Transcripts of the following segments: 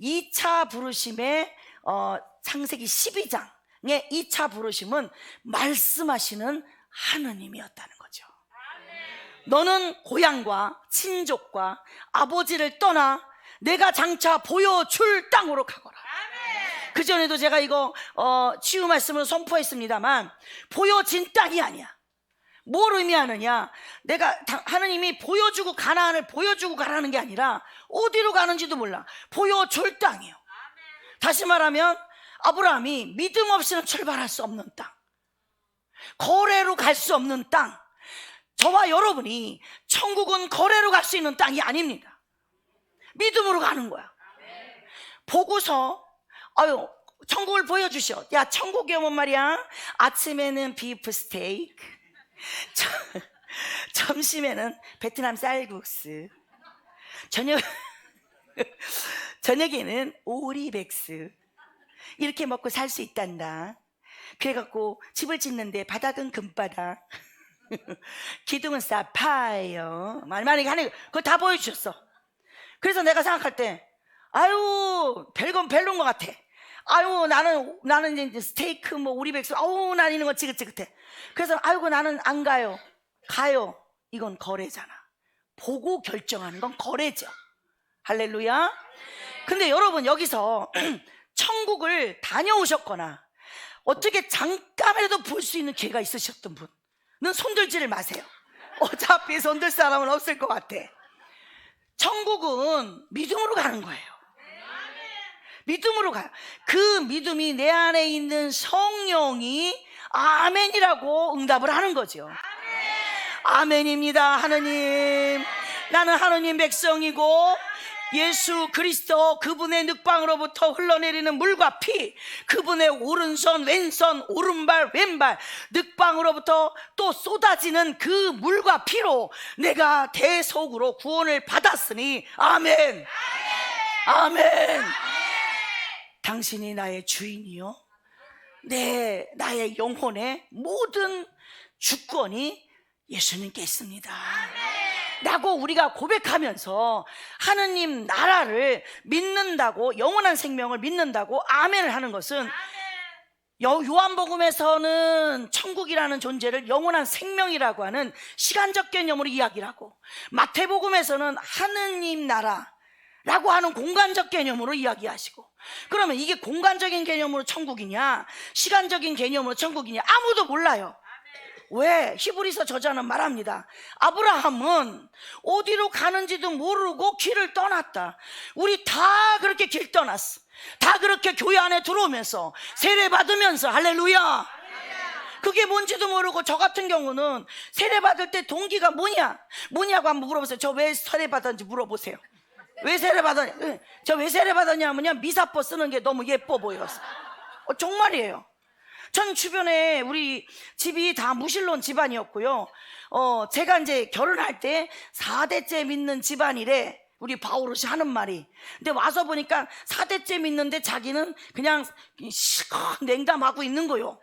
2차 부르심의 창세기 12장의 2차 부르심은 말씀하시는 하느님이었다는 거죠. 너는 고향과 친족과 아버지를 떠나 내가 장차 보여줄 땅으로 가거라. 그전에도 제가 이거 치유 말씀으로 선포했습니다만, 보여진 땅이 아니야. 뭘 의미하느냐, 내가 하느님이 보여주고 가나안을 보여주고 가라는 게 아니라 어디로 가는지도 몰라. 보여줄 땅이에요. 다시 말하면 아브라함이 믿음 없이는 출발할 수 없는 땅, 거래로 갈 수 없는 땅. 저와 여러분이 천국은 거래로 갈 수 있는 땅이 아닙니다. 믿음으로 가는 거야. 보고서 천국을 보여주셔. 야, 천국에 오면 말이야, 아침에는 비프 스테이크, 점심에는 베트남 쌀국수, 저녁에는 오리백수, 이렇게 먹고 살 수 있단다. 그래갖고 집을 짓는데 바닥은 금바닥, 기둥은 사파이어, 만약에 하는 그거 다 보여주셨어. 그래서 내가 생각할 때, 아유, 별건 별론 것 같아. 아유, 나는 이제 스테이크, 뭐 오리백수, 아우, 난 이런 거 지긋지긋해. 그래서 아이고, 나는 안 가요. 가요. 이건 거래잖아. 보고 결정하는 건 거래죠. 할렐루야. 근데 여러분, 여기서 천국을 다녀오셨거나 어떻게 잠깐이라도 볼 수 있는 기회가 있으셨던 분은 손들지를 마세요. 어차피 손들 사람은 없을 것 같아. 천국은 믿음으로 가는 거예요. 믿음으로 가요. 그 믿음이 내 안에 있는 성령이 아멘이라고 응답을 하는 거죠. 아멘입니다. 하느님, 나는 하느님 백성이고 예수 그리스도 그분의 늑방으로부터 흘러내리는 물과 피, 그분의 오른손 왼손 오른발 왼발 늑방으로부터 또 쏟아지는 그 물과 피로 내가 대속으로 구원을 받았으니 아멘. 아멘. 당신이 나의 주인이요, 나의 영혼의 모든 주권이 예수님께 있습니다 라고 우리가 고백하면서 하느님 나라를 믿는다고, 영원한 생명을 믿는다고 아멘을 하는 것은, 요한복음에서는 천국이라는 존재를 영원한 생명이라고 하는 시간적 개념으로 이야기를 하고, 마태복음에서는 하느님 나라라고 하는 공간적 개념으로 이야기하시고, 그러면 이게 공간적인 개념으로 천국이냐 시간적인 개념으로 천국이냐 아무도 몰라요. 왜? 히브리서 저자는 말합니다. 아브라함은 어디로 가는지도 모르고 길을 떠났다. 우리 다 그렇게 길 떠났어. 다 그렇게 교회 안에 들어오면서 세례 받으면서, 할렐루야, 그게 뭔지도 모르고, 저 같은 경우는 세례 받을 때 동기가 뭐냐고 한번 물어보세요. 저 왜 세례 받았는지 물어보세요. 왜 세례 받았냐? 저 왜 세례 받았냐면요, 미사포 쓰는 게 너무 예뻐 보여서. 정말이에요. 전 주변에 우리 집이 다 무신론 집안이었고요. 제가 이제 결혼할 때 4대째 믿는 집안이래. 우리 바오롯이 하는 말이. 근데 와서 보니까 4대째 믿는데 자기는 그냥 실컷 냉담하고 있는 거요.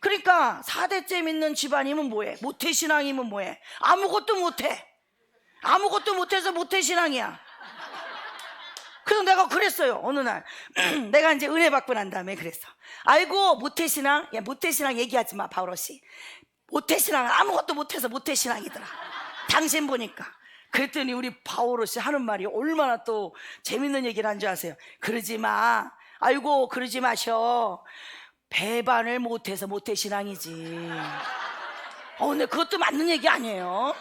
그러니까 4대째 믿는 집안이면 뭐해? 모태신앙이면 뭐해? 아무것도 못해. 아무것도 못해서 모태신앙이야. 그래서 내가 그랬어요. 어느 날 내가 이제 은혜 받고 난 다음에 그랬어. 아이고, 모태신앙, 야, 모태신앙 얘기하지 마, 바오롯이. 모태신앙은 아무것도 못해서 모태신앙이더라, 당신 보니까. 그랬더니 우리 바오롯이 하는 말이 얼마나 또 재밌는 얘기를 한 줄 아세요? 그러지 마. 아이고, 그러지 마셔. 배반을 못해서 모태신앙이지. 근데 그것도 맞는 얘기 아니에요.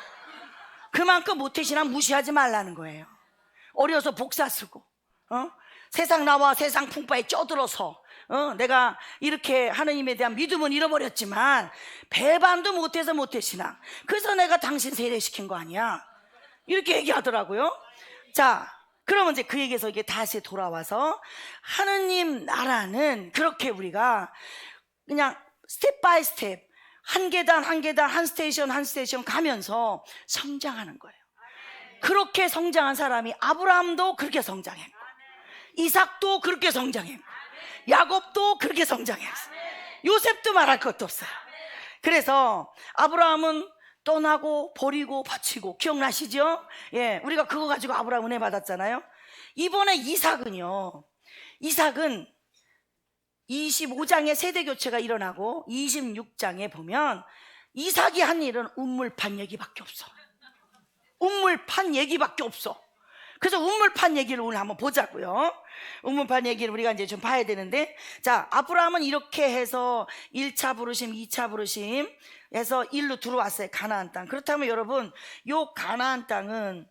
그만큼 모태신앙 무시하지 말라는 거예요. 어려서 복사 쓰고, 세상 나와 세상 풍파에 쪄들어서, 내가 이렇게 하느님에 대한 믿음은 잃어버렸지만 배반도 못해서 모태신앙. 그래서 내가 당신 세례시킨 거 아니야, 이렇게 얘기하더라고요. 자, 그러면 이제 그 얘기에서 이게 다시 돌아와서, 하느님 나라는 그렇게 우리가 그냥 스텝 바이 스텝, 한 계단 한 계단, 한 스테이션 한 스테이션 가면서 성장하는 거예요. 그렇게 성장한 사람이 아브라함도 그렇게 성장했고, 이삭도 그렇게 성장했고, 야곱도 그렇게 성장했어. 요셉도 말할 것도 없어요. 그래서 아브라함은 떠나고 버리고 바치고, 기억나시죠? 예, 우리가 그거 가지고 아브라함 은혜 받았잖아요. 이번에 이삭은 25장에 세대교체가 일어나고 26장에 보면 이삭이 한 일은 우물판 얘기밖에 없어. 우물판 얘기밖에 없어. 그래서 우물판 얘기를 오늘 한번 보자고요. 우물판 얘기를 우리가 이제 좀 봐야 되는데, 자, 아브라함은 이렇게 해서 1차 부르심, 2차 부르심 해서 일로 들어왔어요. 가나안 땅. 그렇다면 여러분, 요 가나안 땅은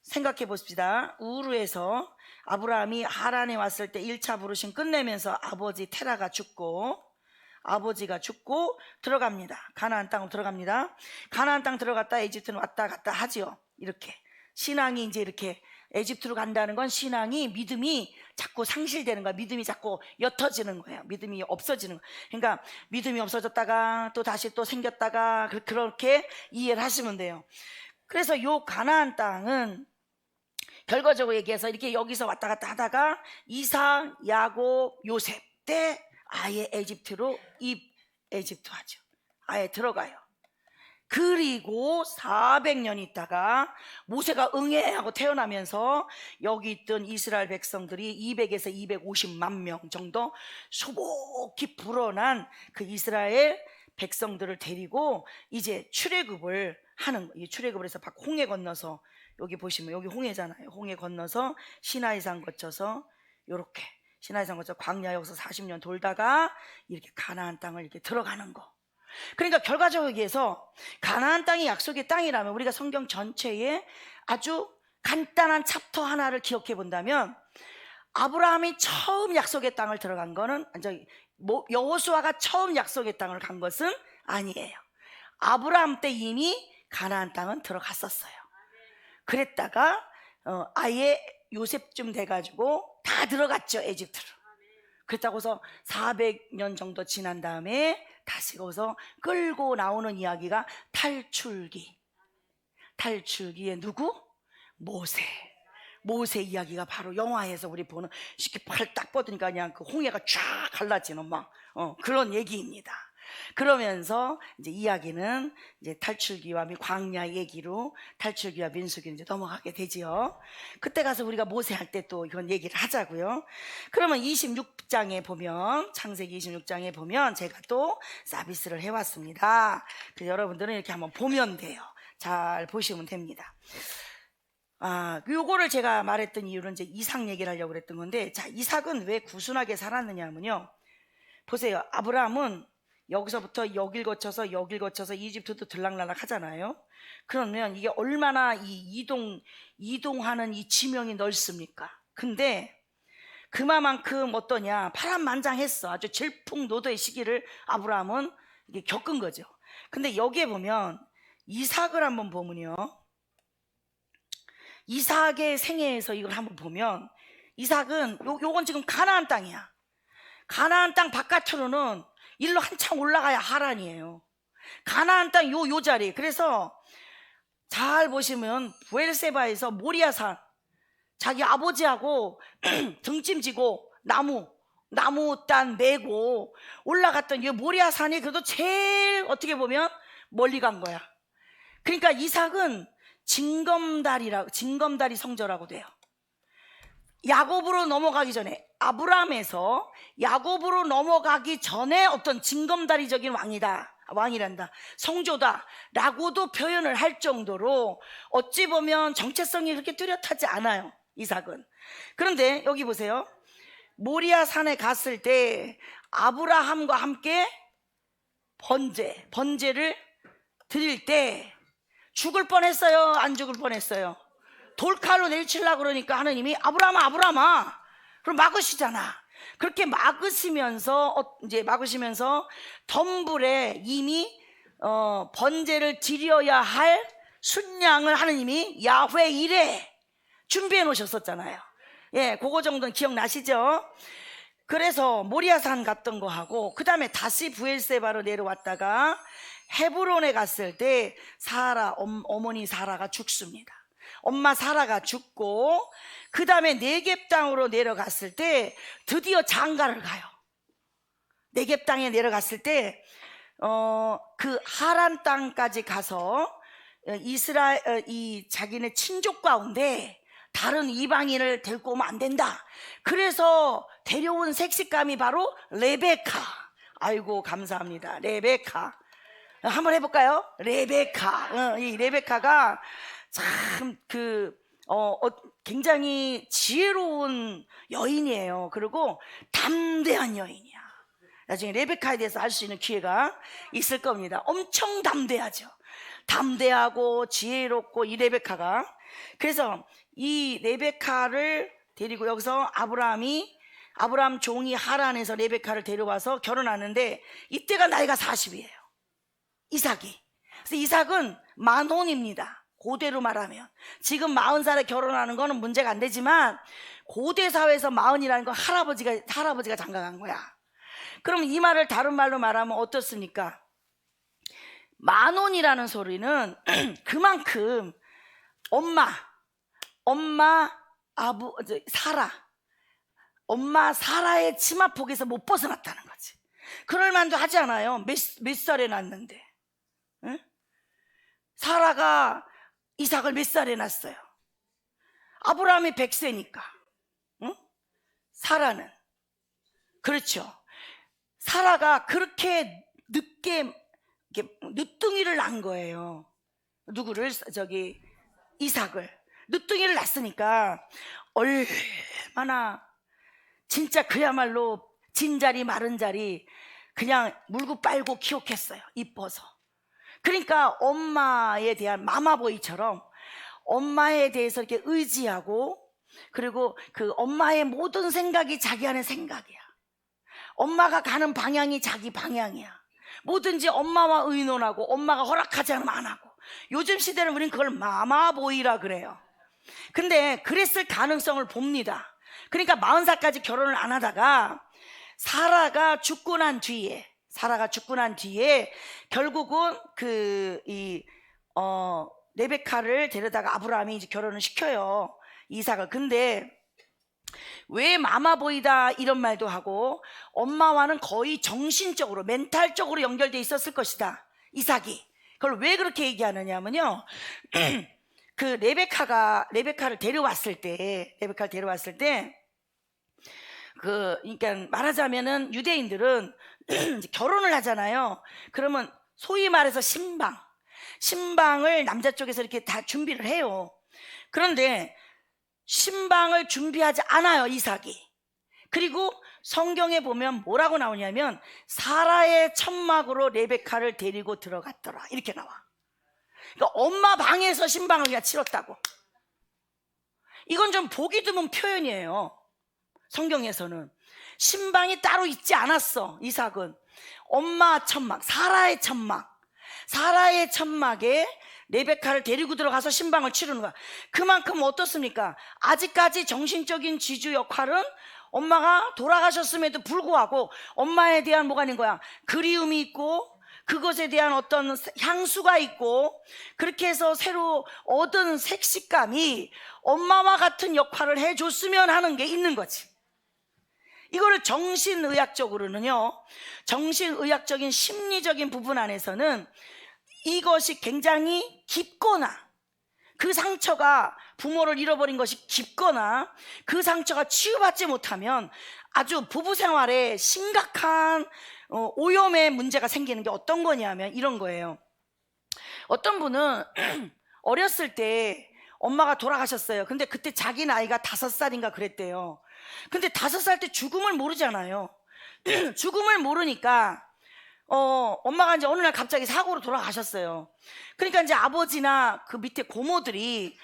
생각해 보십시다. 우르에서 아브라함이 하란에 왔을 때 1차 부르심 끝내면서 아버지 테라가 죽고, 아버지가 죽고 들어갑니다. 가나안 땅으로 들어갑니다. 가나안 땅 들어갔다 이집트는 왔다 갔다 하지요. 이렇게 신앙이 이제 이렇게 이집트로 간다는 건 신앙이, 믿음이 자꾸 상실되는 거야. 믿음이 자꾸 옅어지는 거예요. 믿음이 없어지는 거예요. 그러니까 믿음이 없어졌다가 또 다시 또 생겼다가 그렇게 이해를 하시면 돼요. 그래서 요 가나안 땅은 결과적으로 얘기해서 이렇게 여기서 왔다 갔다 하다가 이삭, 야곱, 요셉 때 아예 에집트로 에집트 하죠. 아예 들어가요. 그리고 400년 있다가 모세가 응애하고 태어나면서 여기 있던 이스라엘 백성들이 200에서 250만 명 정도 소복히 불어난 그 이스라엘 백성들을 데리고 이제 출애굽을 하는 거예요. 출애굽을 해서 홍해 건너서, 여기 보시면 여기 홍해잖아요. 홍해 건너서 시나이산 거쳐서 요렇게 시나이산 거쳐 광야 여기서 40년 돌다가 이렇게 가나안 땅을 이렇게 들어가는 거. 그러니까 결과적으로 얘기해서 가나안 땅이 약속의 땅이라면 우리가 성경 전체에 아주 간단한 챕터 하나를 기억해 본다면, 아브라함이 처음 약속의 땅을 들어간 거는, 여호수아가 처음 약속의 땅을 간 것은 아니에요. 아브라함 때 이미 가나안 땅은 들어갔었어요. 그랬다가 아예 요셉쯤 돼가지고 다 들어갔죠, 에집트로. 그렇다고서 400년 정도 지난 다음에 다시 거기서 끌고 나오는 이야기가 탈출기에 누구? 모세 이야기가 바로 영화에서 우리 보는, 쉽게 팔 딱 뻗으니까 그냥 그 홍해가 쫙 갈라지는 막 그런 얘기입니다. 그러면서 이제 이야기는 이제 탈출기와 광야 얘기로 탈출기와 민수기로 이제 넘어가게 되지요. 그때 가서 우리가 모세 할 때 또 이런 얘기를 하자고요. 그러면 26장에 보면, 창세기 26장에 보면 제가 또 서비스를 해왔습니다. 그래서 여러분들은 이렇게 한번 보면 돼요. 잘 보시면 됩니다. 요거를 제가 말했던 이유는 이제 이삭 얘기를 하려고 그랬던 건데, 자, 이삭은 왜 구순하게 살았느냐 하면요, 보세요. 아브라함은 여기서부터 여길 거쳐서 이집트도 들락날락 하잖아요. 그러면 이게 얼마나 이동하는 이 지명이 넓습니까? 근데 그만큼 어떠냐, 파란만장했어. 아주 질풍노도의 시기를 아브라함은 이게 겪은 거죠. 근데 여기에 보면 이삭을 한번 보면요, 이삭의 생애에서 이걸 한번 보면, 이삭은 요건 지금 가나안 땅이야. 가나안 땅 바깥으로는 일로 한참 올라가야 하란이에요. 가나안 땅 요 자리. 그래서 잘 보시면 부엘세바에서 모리아산, 자기 아버지하고 등짐지고 나무 딴 메고 올라갔던 이 모리아산이 그래도 제일 어떻게 보면 멀리 간 거야. 그러니까 이삭은 징검다리 성저라고 돼요. 야곱으로 넘어가기 전에, 아브라함에서 야곱으로 넘어가기 전에 어떤 징검다리적인 왕이란다, 성조다 라고도 표현을 할 정도로 어찌 보면 정체성이 그렇게 뚜렷하지 않아요, 이삭은. 그런데 여기 보세요. 모리아 산에 갔을 때 아브라함과 함께 번제를 드릴 때 죽을 뻔했어요, 안 죽을 뻔했어요? 돌칼로 내리치려고 그러니까 하느님이 아브라함아 그럼 막으시잖아. 그렇게 막으시면서 덤불에 이미 번제를 드려야 할 순양을 하느님이 야훼 이레 준비해 놓으셨었잖아요. 예, 그거 정도는 기억나시죠? 그래서 모리아산 갔던 거 하고, 그 다음에 다시 부엘세바로 내려왔다가 헤브론에 갔을 때 어머니 사라가 죽습니다. 엄마 사라가 죽고, 그 다음에 네겝 땅으로 내려갔을 때 드디어 장가를 가요. 네겝 땅에 내려갔을 때 그 하란 땅까지 가서 자기네 친족 가운데 다른 이방인을 데리고 오면 안 된다. 그래서 데려온 색식감이 바로 레베카. 아이고 감사합니다. 레베카. 한번 해볼까요? 레베카. 이 레베카가 참 굉장히 지혜로운 여인이에요. 그리고 담대한 여인이야. 나중에 레베카에 대해서 알 수 있는 기회가 있을 겁니다. 엄청 담대하죠. 담대하고 지혜롭고 이 레베카가. 그래서 이 레베카를 데리고 여기서 아브라함 종이 하란에서 레베카를 데려와서 결혼하는데 이때가 나이가 40이에요. 이삭이. 그래서 이삭은 만혼입니다. 고대로 말하면. 지금 40살에 결혼하는 거는 문제가 안 되지만 고대 사회에서 40이라는 건 할아버지가 장가간 거야. 그럼 이 말을 다른 말로 말하면 어떻습니까? 만혼이라는 소리는 그만큼 엄마 사라의 치마폭에서 못 벗어났다는 거지. 그럴 만도 하지 않아요? 몇 살에 낳았는데. 응? 사라가 이삭을 몇 살에 낳았어요? 아브라함이 100세니까. 응? 사라는. 그렇죠. 사라가 그렇게 늦게 늦둥이를 낳은 거예요. 누구를? 이삭을. 늦둥이를 낳았으니까 얼마나 진짜 그야말로 진자리 마른자리 그냥 물고 빨고 키웠겠어요. 이뻐서. 그러니까 엄마에 대한 마마보이처럼 엄마에 대해서 이렇게 의지하고, 그리고 그 엄마의 모든 생각이 자기 안의 생각이야. 엄마가 가는 방향이 자기 방향이야. 뭐든지 엄마와 의논하고 엄마가 허락하지 않으면 안 하고. 요즘 시대는 우린 그걸 마마보이라 그래요. 근데 그랬을 가능성을 봅니다. 그러니까 40살까지 결혼을 안 하다가 사라가 죽고 난 뒤에 결국은 레베카를 데려다가 아브라함이 이제 결혼을 시켜요. 이삭을. 근데 왜 마마보이다 이런 말도 하고, 엄마와는 거의 정신적으로 멘탈적으로 연결돼 있었을 것이다, 이삭이. 그걸 왜 그렇게 얘기하느냐면요. 그 레베카를 데려왔을 때 그러니까 말하자면은 유대인들은 결혼을 하잖아요. 그러면 소위 말해서 신방을 남자 쪽에서 이렇게 다 준비를 해요. 그런데 신방을 준비하지 않아요, 이삭이. 그리고 성경에 보면 뭐라고 나오냐면 사라의 천막으로 레베카를 데리고 들어갔더라, 이렇게 나와. 그러니까 엄마 방에서 신방을 그냥 치렀다고. 이건 좀 보기 드문 표현이에요. 성경에서는 신방이 따로 있지 않았어. 이삭은 엄마 천막, 사라의 천막에 레베카를 데리고 들어가서 신방을 치르는 거야. 그만큼 어떻습니까? 아직까지 정신적인 지주 역할은 엄마가 돌아가셨음에도 불구하고 엄마에 대한 뭐가 있는 거야? 그리움이 있고, 그것에 대한 어떤 향수가 있고, 그렇게 해서 새로 얻은 색식감이 엄마와 같은 역할을 해줬으면 하는 게 있는 거지. 이거를 정신의학적으로는요, 정신의학적인 심리적인 부분 안에서는 이것이 굉장히 깊거나, 그 상처가 부모를 잃어버린 것이 깊거나 그 상처가 치유받지 못하면 아주 부부 생활에 심각한 오염의 문제가 생기는 게 어떤 거냐면 이런 거예요. 어떤 분은 어렸을 때 엄마가 돌아가셨어요. 근데 그때 자기 나이가 5살인가 그랬대요. 근데 5살 때 죽음을 모르잖아요. 죽음을 모르니까 엄마가 이제 어느 날 갑자기 사고로 돌아가셨어요. 그러니까 이제 아버지나 그 밑에 고모들이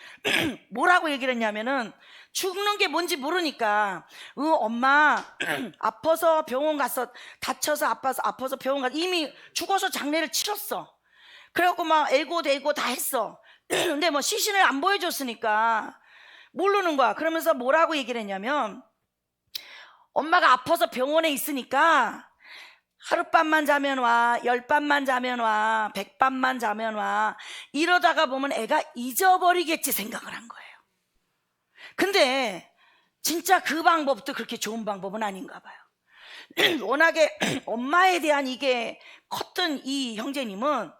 뭐라고 얘기를 했냐면은, 죽는 게 뭔지 모르니까 엄마 아파서 병원 갔어, 다쳐서 아파서 병원 갔어, 이미 죽어서 장례를 치렀어. 그래갖고 막 애고대고 다 했어. 근데 뭐 시신을 안 보여줬으니까 모르는 거야. 그러면서 뭐라고 얘기를 했냐면, 엄마가 아파서 병원에 있으니까 하룻밤만 자면 와, 10밤만 자면 와, 100밤만 자면 와, 이러다가 보면 애가 잊어버리겠지 생각을 한 거예요. 근데 진짜 그 방법도 그렇게 좋은 방법은 아닌가 봐요. 워낙에 엄마에 대한 이게 컸던 이 형제님은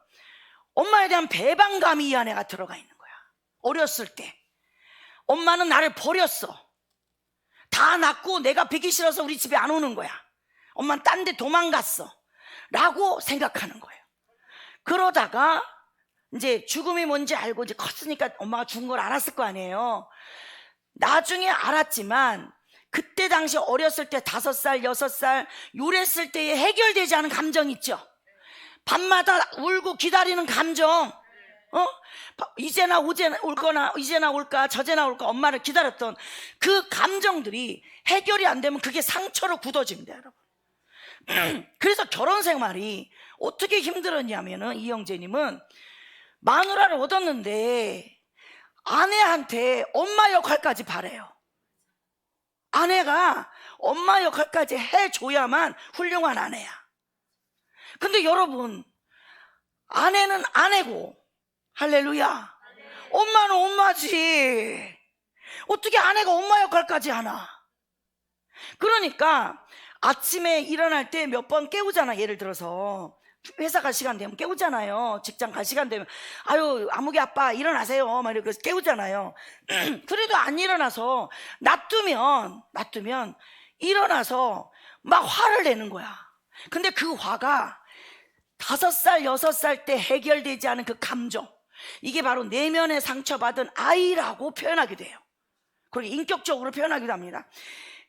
엄마에 대한 배반감이 이 안에가 들어가 있는 거야. 어렸을 때 엄마는 나를 버렸어. 다 낳고 내가 뵈기 싫어서 우리 집에 안 오는 거야. 엄마는 딴 데 도망갔어 라고 생각하는 거예요. 그러다가 이제 죽음이 뭔지 알고 이제 컸으니까 엄마가 죽은 걸 알았을 거 아니에요. 나중에 알았지만 그때 당시 어렸을 때 5살, 6살 요랬을 때에 해결되지 않은 감정 있죠. 밤마다 울고 기다리는 감정, 이제나 올거나 이제나 올까 저제나 올까 엄마를 기다렸던 그 감정들이 해결이 안 되면 그게 상처로 굳어집니다, 여러분. 그래서 결혼 생활이 어떻게 힘들었냐면은 이 형제님은 마누라를 얻었는데 아내한테 엄마 역할까지 바래요. 아내가 엄마 역할까지 해줘야만 훌륭한 아내야. 근데 여러분, 아내는 아내고, 할렐루야, 엄마는 엄마지. 어떻게 아내가 엄마 역할까지 하나? 그러니까 아침에 일어날 때 몇 번 깨우잖아. 예를 들어서 회사 갈 시간 되면 깨우잖아요. 직장 갈 시간 되면 아유 아무개 아빠 일어나세요 막 이렇게 깨우잖아요. 그래도 안 일어나서 놔두면 일어나서 막 화를 내는 거야. 근데 그 화가 5살 6살 때 해결되지 않은 그 감정, 이게 바로 내면에 상처받은 아이라고 표현하게 돼요. 그리고 인격적으로 표현하기도 합니다.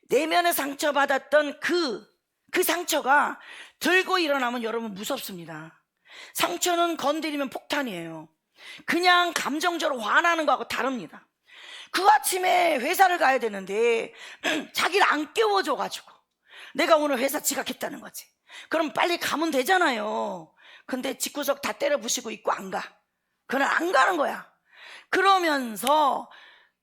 내면에 상처받았던 그 상처가 들고 일어나면 여러분 무섭습니다. 상처는 건드리면 폭탄이에요. 그냥 감정적으로 화나는 거하고 다릅니다. 그 아침에 회사를 가야 되는데 자기를 안 깨워줘가지고 내가 오늘 회사 지각했다는 거지. 그럼 빨리 가면 되잖아요. 근데 집구석 다 때려 부시고 있고 안 가. 그날 안 가는 거야. 그러면서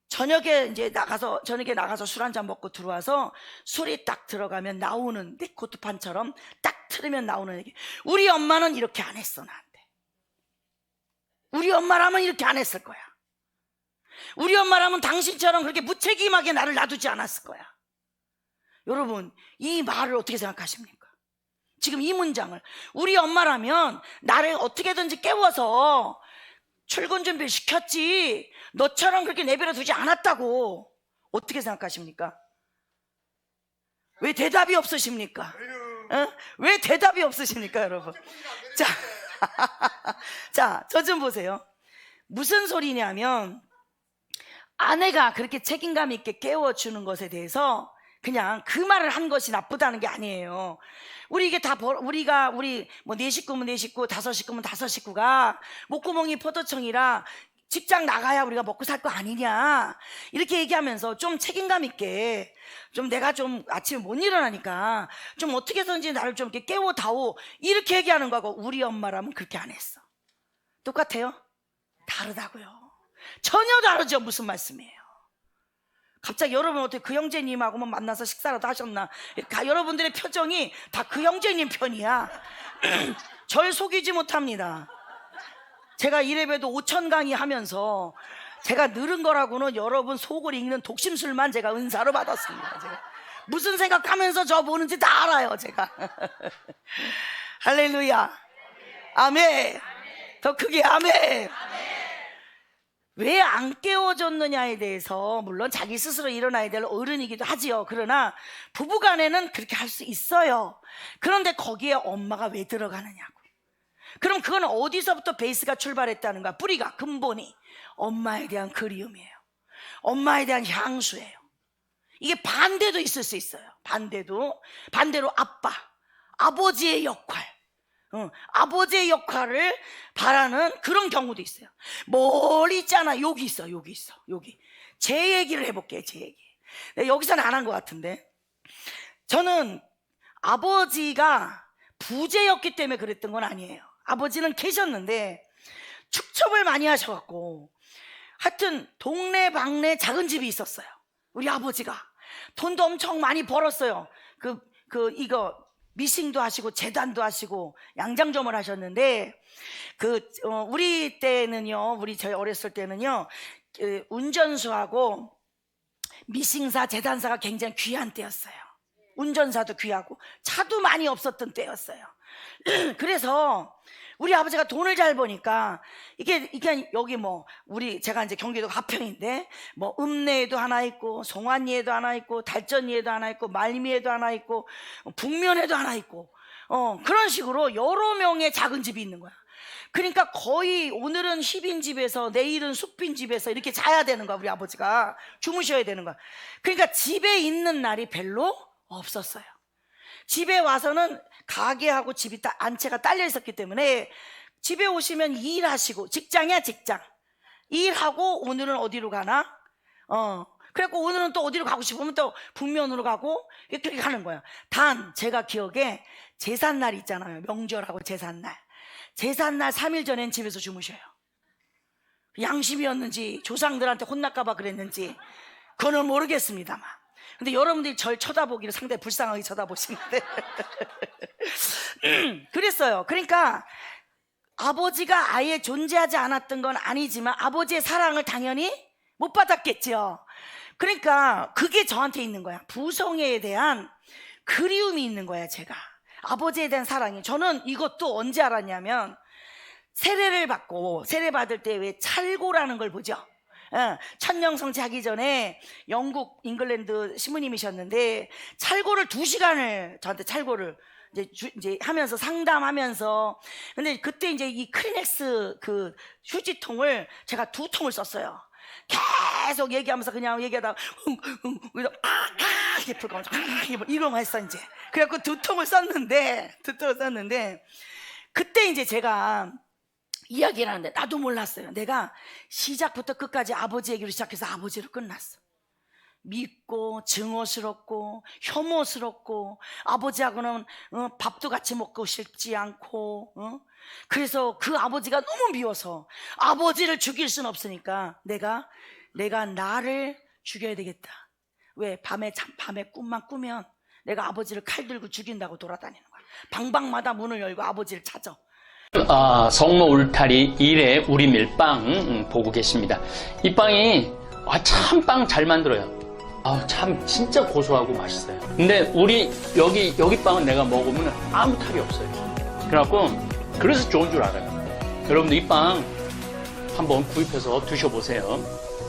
저녁에 나가서 술 한잔 먹고 들어와서 술이 딱 들어가면 나오는 니코트판처럼 딱 틀으면 나오는 얘기. 우리 엄마는 이렇게 안 했어 나한테. 우리 엄마라면 이렇게 안 했을 거야. 우리 엄마라면 당신처럼 그렇게 무책임하게 나를 놔두지 않았을 거야. 여러분, 이 말을 어떻게 생각하십니까? 지금 이 문장을 우리 엄마라면 나를 어떻게든지 깨워서 출근 준비를 시켰지 너처럼 그렇게 내버려 두지 않았다고. 어떻게 생각하십니까? 왜 대답이 없으십니까? 왜 대답이 없으십니까, 여러분? 자, 저 좀 보세요. 무슨 소리냐면 아내가 그렇게 책임감 있게 깨워주는 것에 대해서 그냥 그 말을 한 것이 나쁘다는 게 아니에요. 우리 뭐 4식구면 4식구, 5식구면 5식구가 목구멍이 포도청이라 직장 나가야 우리가 먹고 살 거 아니냐 이렇게 얘기하면서 좀 책임감 있게 좀 내가 좀 아침에 못 일어나니까 좀 어떻게 해서든지 나를 좀 이렇게 깨워다오 이렇게 얘기하는 거하고 우리 엄마라면 그렇게 안 했어. 똑같아요? 다르다고요. 전혀 다르죠. 무슨 말씀이에요? 갑자기 여러분 어떻게 그 형제님하고만 만나서 식사라도 하셨나? 여러분들의 표정이 다 그 형제님 편이야. 절 속이지 못합니다. 제가 이래봬도 5천 강의 하면서 제가 늘은 거라고는 여러분 속을 읽는 독심술만 제가 은사로 받았습니다. 제가 무슨 생각하면서 저 보는지 다 알아요. 제가. 할렐루야. 아멘. 더 크게 아멘. 왜 안 깨워줬느냐에 대해서 물론 자기 스스로 일어나야 될 어른이기도 하지요. 그러나 부부간에는 그렇게 할 수 있어요. 그런데 거기에 엄마가 왜 들어가느냐고. 그럼 그건 어디서부터 베이스가 출발했다는가? 뿌리가, 근본이 엄마에 대한 그리움이에요. 엄마에 대한 향수예요. 이게 반대도 있을 수 있어요. 반대로 아버지의 역할, 아버지의 역할을 바라는 그런 경우도 있어요. 멀리 있잖아. 여기 있어. 여기 제 얘기를 해볼게요. 제 얘기. 여기서는 안 한 것 같은데, 저는 아버지가 부재였기 때문에 그랬던 건 아니에요. 아버지는 계셨는데 축첩을 많이 하셔갖고 하여튼 동네방네 작은 집이 있었어요. 우리 아버지가 돈도 엄청 많이 벌었어요. 이거 미싱도 하시고 재단도 하시고 양장점을 하셨는데 우리 때는요, 저희 어렸을 때는요, 운전수하고 미싱사, 재단사가 굉장히 귀한 때였어요. 운전사도 귀하고 차도 많이 없었던 때였어요. 그래서 우리 아버지가 돈을 잘 버니까 이게 여기 뭐 제가 이제 경기도 가평인데 뭐 읍내에도 하나 있고 송환리에도 하나 있고 달전리에도 하나 있고 말미에도 하나 있고 북면에도 하나 있고 그런 식으로 여러 명의 작은 집이 있는 거야. 그러니까 거의 오늘은 힙인 집에서 내일은 숲인 집에서 이렇게 자야 되는 거야. 우리 아버지가 주무셔야 되는 거야. 그러니까 집에 있는 날이 별로 없었어요. 집에 와서는 가게하고 집이 안채가 딸려 있었기 때문에 집에 오시면 일하시고, 직장이야 직장, 일하고 오늘은 어디로 가나, 그래갖고 오늘은 또 어디로 가고 싶으면 또 북면으로 가고 이렇게 가는 거야. 단 제가 기억에 제삿날 있잖아요. 명절하고 제삿날 3일 전엔 집에서 주무셔요. 양심이었는지 조상들한테 혼날까봐 그랬는지 그거는 모르겠습니다만, 근데 여러분들이 절 쳐다보기를 상당히 불쌍하게 쳐다보시는데 그랬어요. 그러니까 아버지가 아예 존재하지 않았던 건 아니지만 아버지의 사랑을 당연히 못 받았겠죠. 그러니까 그게 저한테 있는 거야. 부성애에 대한 그리움이 있는 거야. 제가 아버지에 대한 사랑이. 저는 이것도 언제 알았냐면, 세례를 받고, 세례 받을 때 왜 찰고라는 걸 보죠. 천년성체 하기 전에 영국 잉글랜드 신부님이셨는데 찰고를 2시간을 저한테 찰고를 이제 하면서 상담하면서, 근데 그때 이제 이 크리넥스 그 휴지통을 제가 2통을 썼어요. 계속 얘기하면서 그냥 얘기하다가 이렇게 불가면서 이러면 했어 이제. 그래갖고 2통을 썼는데 그때 이제 제가 이야기를 하는데 나도 몰랐어요. 내가 시작부터 끝까지 아버지 얘기로 시작해서 아버지로 끝났어. 믿고 증오스럽고 혐오스럽고 아버지하고는 밥도 같이 먹고 싶지 않고, 그래서 그 아버지가 너무 미워서 아버지를 죽일 순 없으니까 내가 나를 죽여야 되겠다. 왜? 밤에 꿈만 꾸면 내가 아버지를 칼 들고 죽인다고 돌아다니는 거야. 방방마다 문을 열고 아버지를 찾아. 성모 울타리 1회 우리 밀빵 보고 계십니다. 이 빵이 참 빵 잘 만들어요. 참 진짜 고소하고 맛있어요. 근데 우리 여기 빵은 내가 먹으면 아무 탈이 없어요. 그래서 좋은 줄 알아요. 여러분들 이 빵 한번 구입해서 드셔보세요.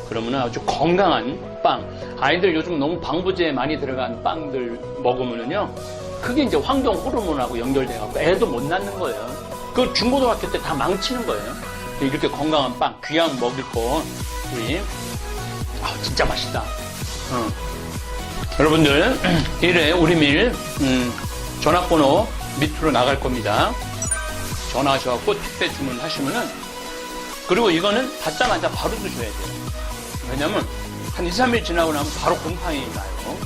그러면 아주 건강한 빵. 아이들 요즘 너무 방부제 많이 들어간 빵들 먹으면요, 그게 이제 황동 호르몬하고 연결돼갖고 애도 못 낳는 거예요. 그 중고등학교 때 다 망치는 거예요. 이렇게 건강한 빵, 귀한 먹을 거, 우리 진짜 맛있다. 여러분들 1회 우리밀 전화번호 밑으로 나갈 겁니다. 전화하셔갖고 택배 주문하시면은, 그리고 이거는 받자마자 바로 드셔야 돼요. 왜냐면 한 2, 3일 지나고 나면 바로 곰팡이 나요.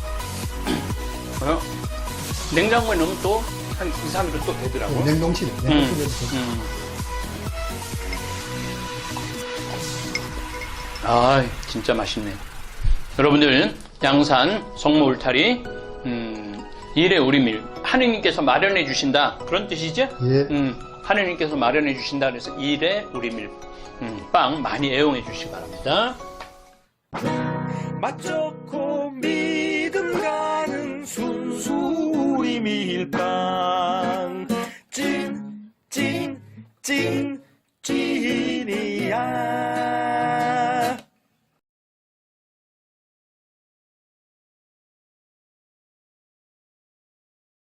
냉장고에 넣으면 또 한 2, 3일은 또 되더라고. 냉동실에. 진짜 맛있네. 여러분들, 양산 성모 울타리 1회 우리밀 하느님께서 마련해 주신다, 그런 뜻이죠? 예. 하느님께서 마련해 주신다 그래서 1회 우리밀 빵 많이 애용해 주시기 바랍니다. 맛 좋고 믿음 가는 순수 우리 밀빵 찐